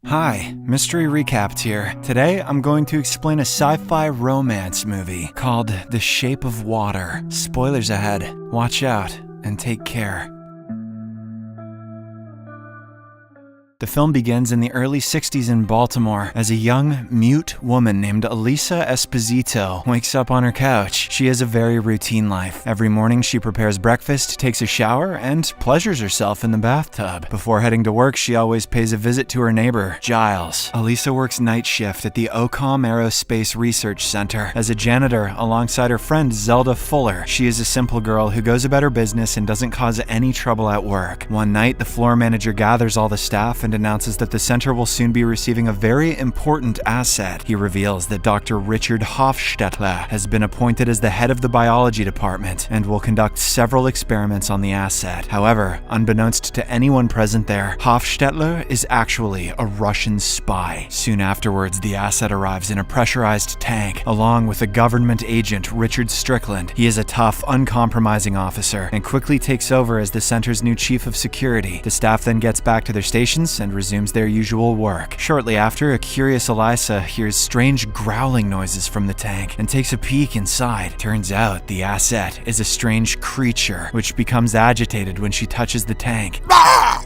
Hi, Mystery Recapped here. Today I'm going to explain a sci-fi romance movie called The Shape of Water. Spoilers ahead. Watch out and take care. The film begins in the early 60s in Baltimore as a young, mute woman named Elisa Esposito wakes up on her couch. She has a very routine life. Every morning she prepares breakfast, takes a shower, and pleasures herself in the bathtub. Before heading to work, she always pays a visit to her neighbor, Giles. Elisa works night shift at the Upang Aerospace Research Center as a janitor alongside her friend Zelda Fuller. She is a simple girl who goes about her business and doesn't cause any trouble at work. One night, the floor manager gathers all the staff and announces that the center will soon be receiving a very important asset. He reveals that Dr. Richard Hofstetler has been appointed as the head of the biology department and will conduct several experiments on the asset. However, unbeknownst to anyone present there, Hofstetler is actually a Russian spy. Soon afterwards, the asset arrives in a pressurized tank, along with a government agent, Richard Strickland. He is a tough, uncompromising officer and quickly takes over as the center's new chief of security. The staff then gets back to their stations and resumes their usual work. Shortly after, a curious Elisa hears strange growling noises from the tank and takes a peek inside. Turns out the asset is a strange creature, which becomes agitated when she touches the tank.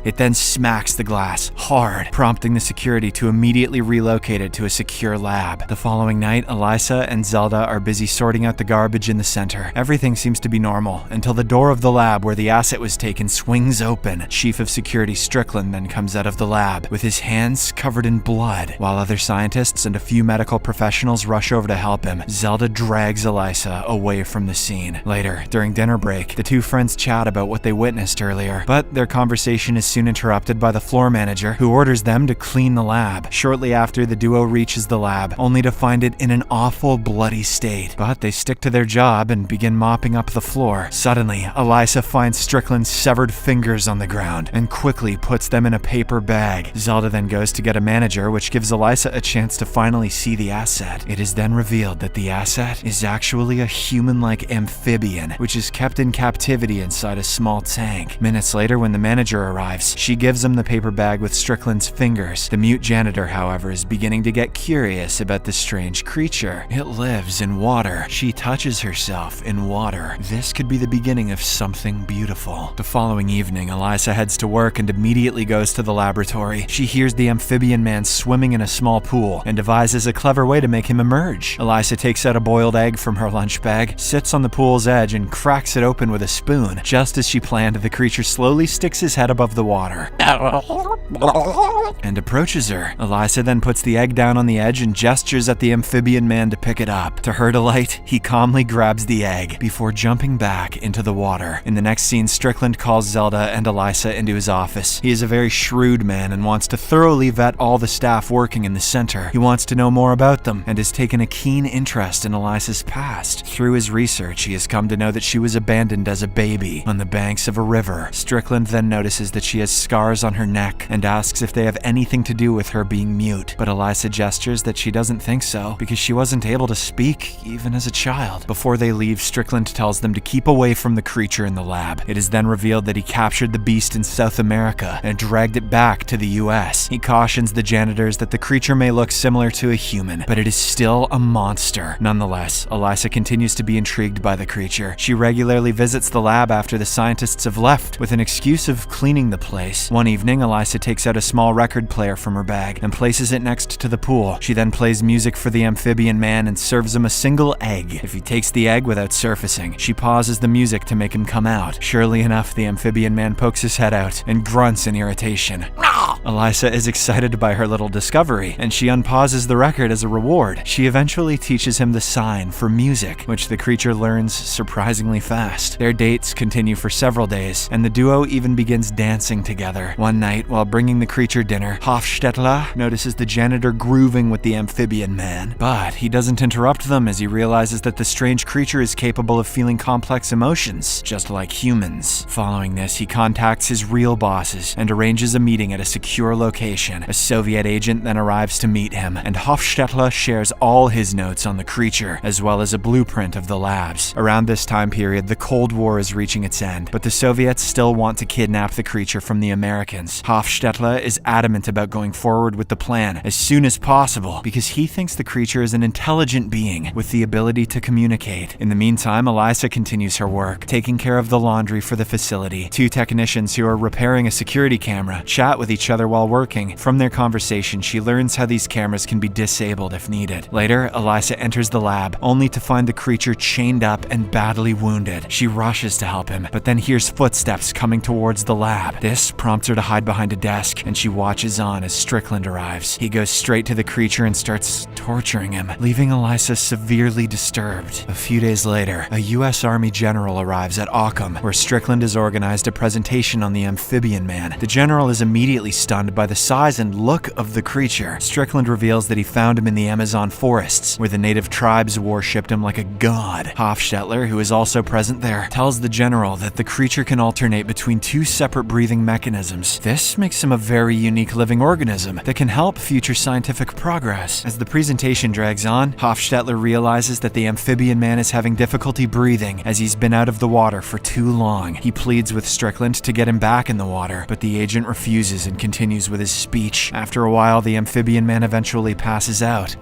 It then smacks the glass hard, prompting the security to immediately relocate it to a secure lab. The following night, Elisa and Zelda are busy sorting out the garbage in the center. Everything seems to be normal until the door of the lab where the asset was taken swings open. Chief of Security Strickland then comes out of the lab with his hands covered in blood. While other scientists and a few medical professionals rush over to help him, Zelda drags Elisa away from the scene. Later, during dinner break, the two friends chat about what they witnessed earlier, but their conversation is soon interrupted by the floor manager, who orders them to clean the lab. Shortly after, the duo reaches the lab, only to find it in an awful, bloody state. But they stick to their job and begin mopping up the floor. Suddenly, Elisa finds Strickland's severed fingers on the ground and quickly puts them in a paper bag. Zelda then goes to get a manager, which gives Elisa a chance to finally see the asset. It is then revealed that the asset is actually a human-like amphibian, which is kept in captivity inside a small tank. Minutes later, when the manager arrives, she gives him the paper bag with Strickland's fingers. The mute janitor, however, is beginning to get curious about the strange creature. It lives in water. She touches herself in water. This could be the beginning of something beautiful. The following evening, Elisa heads to work and immediately goes to the laboratory. She hears the amphibian man swimming in a small pool and devises a clever way to make him emerge. Elisa takes out a boiled egg from her lunch bag, sits on the pool's edge, and cracks it open with a spoon. Just as she planned, the creature slowly sticks his head above the water and approaches her. Elisa then puts the egg down on the edge and gestures at the amphibian man to pick it up. To her delight, he calmly grabs the egg before jumping back into the water. In the next scene, Strickland calls Zelda and Elisa into his office. He is a very shrewd man and wants to thoroughly vet all the staff working in the center. He wants to know more about them and has taken a keen interest in Elisa's past. Through his research, he has come to know that she was abandoned as a baby on the banks of a river. Strickland then notices that she has scars on her neck and asks if they have anything to do with her being mute, but Elisa gestures that she doesn't think so because she wasn't able to speak even as a child. Before they leave, Strickland tells them to keep away from the creature in the lab. It is then revealed that he captured the beast in South America and dragged it back to the US. He cautions the janitors that the creature may look similar to a human, but it is still a monster. Nonetheless, Elisa continues to be intrigued by the creature. She regularly visits the lab after the scientists have left with an excuse of cleaning the place. One evening, Elisa takes out a small record player from her bag and places it next to the pool. She then plays music for the amphibian man and serves him a single egg. If he takes the egg without surfacing, she pauses the music to make him come out. Surely enough, the amphibian man pokes his head out and grunts in irritation. Elisa is excited by her little discovery, and she unpauses the record as a reward. She eventually teaches him the sign for music, which the creature learns surprisingly fast. Their dates continue for several days, and the duo even begins dancing together. One night, while bringing the creature dinner, Hofstetler notices the janitor grooving with the amphibian man, but he doesn't interrupt them as he realizes that the strange creature is capable of feeling complex emotions, just like humans. Following this, he contacts his real bosses and arranges a meeting at at a secure location. A Soviet agent then arrives to meet him, and Hofstettler shares all his notes on the creature, as well as a blueprint of the labs. Around this time period, the Cold War is reaching its end, but the Soviets still want to kidnap the creature from the Americans. Hofstettler is adamant about going forward with the plan as soon as possible because he thinks the creature is an intelligent being with the ability to communicate. In the meantime, Elisa continues her work, taking care of the laundry for the facility. Two technicians who are repairing a security camera chat with each other while working. From their conversation, she learns how these cameras can be disabled if needed. Later, Elisa enters the lab, only to find the creature chained up and badly wounded. She rushes to help him, but then hears footsteps coming towards the lab. This prompts her to hide behind a desk, and she watches on as Strickland arrives. He goes straight to the creature and starts torturing him, leaving Elisa severely disturbed. A few days later, a U.S. Army general arrives at Upang, where Strickland has organized a presentation on the amphibian man. The general is immediately stunned by the size and look of the creature. Strickland reveals that he found him in the Amazon forests, where the native tribes worshipped him like a god. Hofstettler, who is also present there, tells the general that the creature can alternate between two separate breathing mechanisms. This makes him a very unique living organism that can help future scientific progress. As the presentation drags on, Hofstettler realizes that the amphibian man is having difficulty breathing as he's been out of the water for too long. He pleads with Strickland to get him back in the water, but the agent refuses and continues with his speech. After a while, the amphibian man eventually passes out,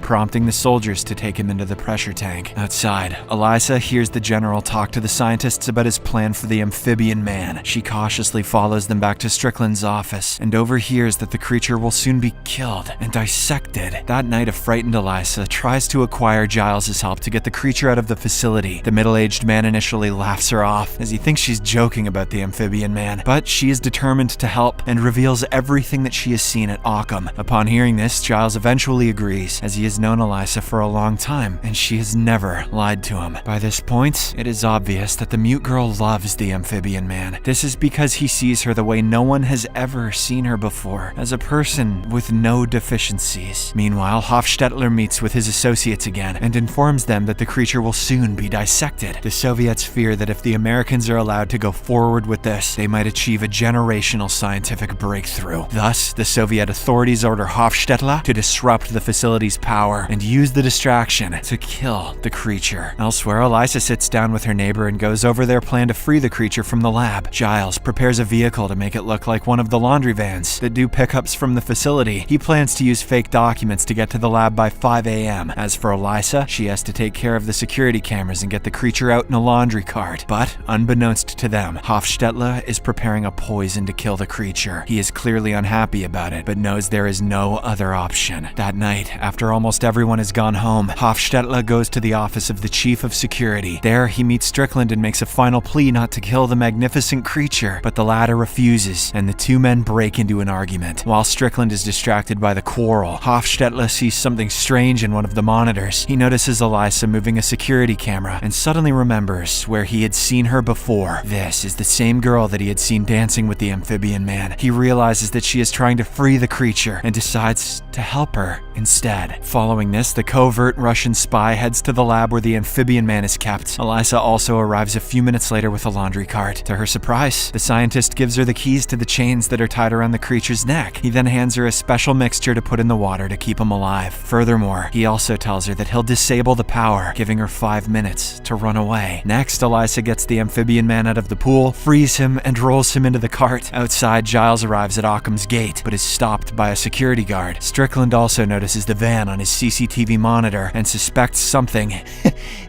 prompting the soldiers to take him into the pressure tank. Outside, Elisa hears the general talk to the scientists about his plan for the amphibian man. She cautiously follows them back to Strickland's office and overhears that the creature will soon be killed and dissected. That night, a frightened Elisa tries to acquire Giles's help to get the creature out of the facility. The middle-aged man initially laughs her off as he thinks she's joking about the amphibian man, but she is determined to help and reveals everything that she has seen at Upang. Upon hearing this, Giles eventually agrees, as he has known Elisa for a long time, and she has never lied to him. By this point, it is obvious that the mute girl loves the amphibian man. This is because he sees her the way no one has ever seen her before, as a person with no deficiencies. Meanwhile, Hofstettler meets with his associates again and informs them that the creature will soon be dissected. The Soviets fear that if the Americans are allowed to go forward with this, they might achieve a generational scientific breakthrough. Thus, the Soviet authorities order Hofstettler to disrupt the facility's power and use the distraction to kill the creature. Elsewhere, Elisa sits down with her neighbor and goes over their plan to free the creature from the lab. Giles prepares a vehicle to make it look like one of the laundry vans that do pickups from the facility. He plans to use fake documents to get to the lab by 5 a.m. As for Elisa, she has to take care of the security cameras and get the creature out in a laundry cart. But, unbeknownst to them, Hofstettler is preparing a poison to kill the creature. He is clearly unhappy about it, but knows there is no other option. That night, after almost everyone has gone home, Hofstettler goes to the office of the chief of security. There, he meets Strickland and makes a final plea not to kill the magnificent creature, but the latter refuses, and the two men break into an argument. While Strickland is distracted by the quarrel, Hofstettler sees something strange in one of the monitors. He notices Elisa moving a security camera and suddenly remembers where he had seen her before. This is the same girl that he had seen dancing with the amphibian man. He realizes that she is trying to free the creature and decides to help her instead. Following this, the covert Russian spy heads to the lab where the amphibian man is kept. Elisa also arrives a few minutes later with a laundry cart. To her surprise, the scientist gives her the keys to the chains that are tied around the creature's neck. He then hands her a special mixture to put in the water to keep him alive. Furthermore, he also tells her that he'll disable the power, giving her 5 minutes to run away. Next, Elisa gets the amphibian man out of the pool, frees him, and rolls him into the cart. Outside, Giles arrives at Occam's gate, but is stopped by a security guard. Strickland also notices the van on his CCTV monitor and suspects something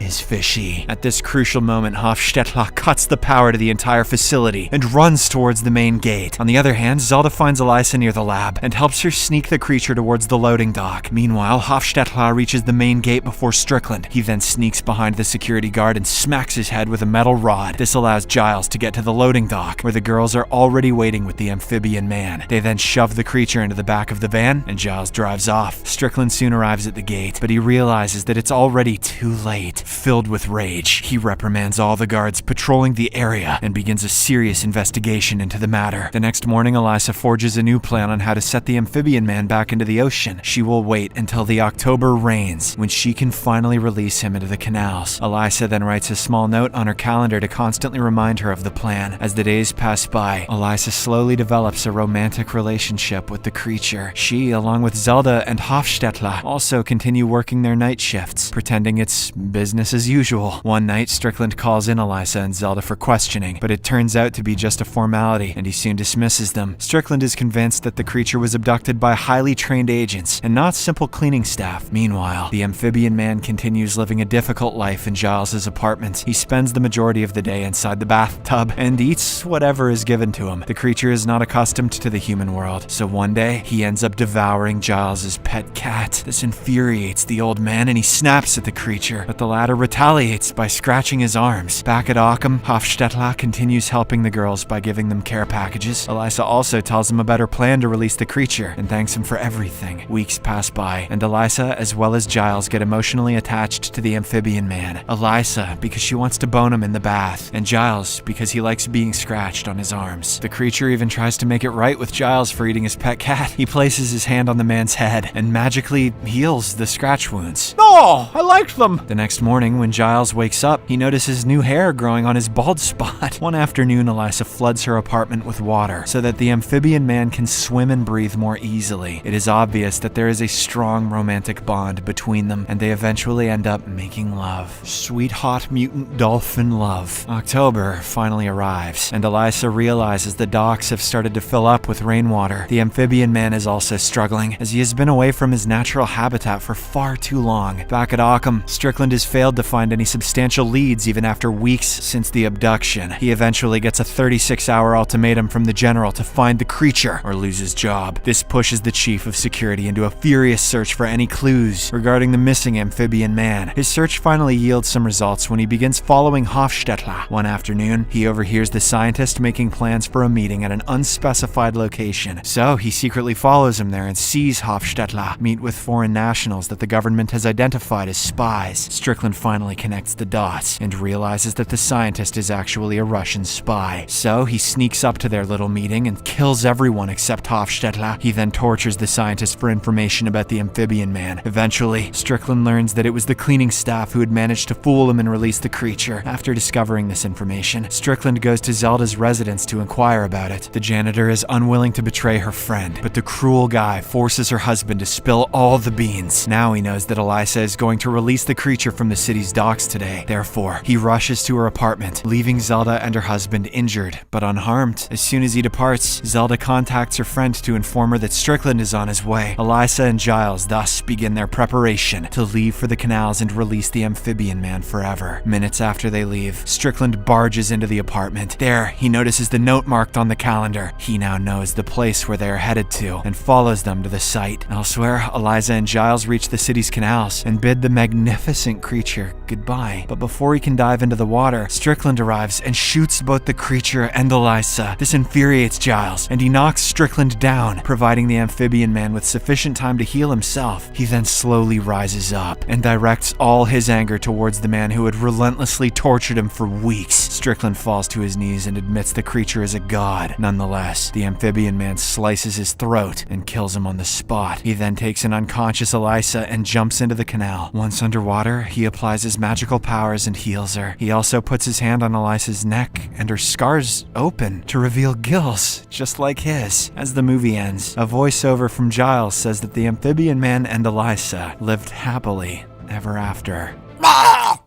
is fishy. At this crucial moment, Hofstettler cuts the power to the entire facility and runs towards the main gate. On the other hand, Zelda finds Elisa near the lab and helps her sneak the creature towards the loading dock. Meanwhile, Hofstettler reaches the main gate before Strickland. He then sneaks behind the security guard and smacks his head with a metal rod. This allows Giles to get to the loading dock, where the girls are already waiting with the amphibian man. They then shove the creature into the back of the van, and Giles drives off. Strickland soon arrives arrives at the gate, but he realizes that it's already too late. Filled with rage, he reprimands all the guards patrolling the area and begins a serious investigation into the matter. The next morning, Elisa forges a new plan on how to set the amphibian man back into the ocean. She will wait until the October rains, when she can finally release him into the canals. Elisa then writes a small note on her calendar to constantly remind her of the plan. As the days pass by, Elisa slowly develops a romantic relationship with the creature. She, along with Zelda and Hofstetler, also continue working their night shifts, pretending it's business as usual. One night, Strickland calls in Elisa and Zelda for questioning, but it turns out to be just a formality, and he soon dismisses them. Strickland is convinced that the creature was abducted by highly trained agents and not simple cleaning staff. Meanwhile, the amphibian man continues living a difficult life in Giles's apartment. He spends the majority of the day inside the bathtub and eats whatever is given to him. The creature is not accustomed to the human world, so one day he ends up devouring Giles's pet cat. This infuriates the old man and he snaps at the creature, but the latter retaliates by scratching his arms. Back at Occam, Hofstetler continues helping the girls by giving them care packages. Elisa also tells him about her plan to release the creature and thanks him for everything. Weeks pass by, and Elisa as well as Giles get emotionally attached to the amphibian man. Elisa because she wants to bone him in the bath, and Giles because he likes being scratched on his arms. The creature even tries to make it right with Giles for eating his pet cat. He places his hand on the man's head and magically heals the scratch wounds. Oh, I liked them! The next morning, when Giles wakes up, he notices new hair growing on his bald spot. One afternoon, Elisa floods her apartment with water so that the amphibian man can swim and breathe more easily. It is obvious that there is a strong romantic bond between them, and they eventually end up making love. Sweet hot mutant dolphin love. October finally arrives, and Elisa realizes the docks have started to fill up with rainwater. The amphibian man is also struggling, as he has been away from his natural habitat for far too long. Back at Occam, Strickland has failed to find any substantial leads even after weeks since the abduction. He eventually gets a 36-hour ultimatum from the general to find the creature or lose his job. This pushes the chief of security into a furious search for any clues regarding the missing amphibian man. His search finally yields some results when he begins following Hofstetler. One afternoon, he overhears the scientist making plans for a meeting at an unspecified location. So he secretly follows him there and sees Hofstetler meet with foreign nationals that the government has identified as spies. Strickland finally connects the dots and realizes that the scientist is actually a Russian spy. So he sneaks up to their little meeting and kills everyone except Hofstetler. He then tortures the scientist for information about the amphibian man. Eventually, Strickland learns that it was the cleaning staff who had managed to fool him and release the creature. After discovering this information, Strickland goes to Zelda's residence to inquire about it. The janitor is unwilling to betray her friend, but the cruel guy forces her husband to spill all the beans. Now he knows that Elisa is going to release the creature from the city's docks today. Therefore, he rushes to her apartment, leaving Zelda and her husband injured, but unharmed. As soon as he departs, Zelda contacts her friend to inform her that Strickland is on his way. Elisa and Giles thus begin their preparation to leave for the canals and release the amphibian man forever. Minutes after they leave, Strickland barges into the apartment. There, he notices the note marked on the calendar. He now knows the place where they are headed to and follows them to the site. Elsewhere, Elisa and Giles reach the city's canals and bid the magnificent creature goodbye. But before he can dive into the water, Strickland arrives and shoots both the creature and Elisa. This infuriates Giles, and he knocks Strickland down, providing the amphibian man with sufficient time to heal himself. He then slowly rises up and directs all his anger towards the man who had relentlessly tortured him for weeks. Strickland falls to his knees and admits the creature is a god. Nonetheless, the amphibian man slices his throat and kills him on the spot. He then takes an unconscious Elisa and jumps into the canal. Once underwater, he applies his magical powers and heals her. He also puts his hand on Elisa's neck, and her scars open to reveal gills, just like his. As the movie ends, a voiceover from Giles says that the amphibian man and Elisa lived happily ever after.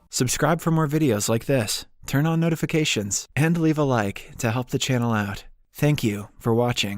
Subscribe for more videos like this, turn on notifications, and leave a like to help the channel out. Thank you for watching.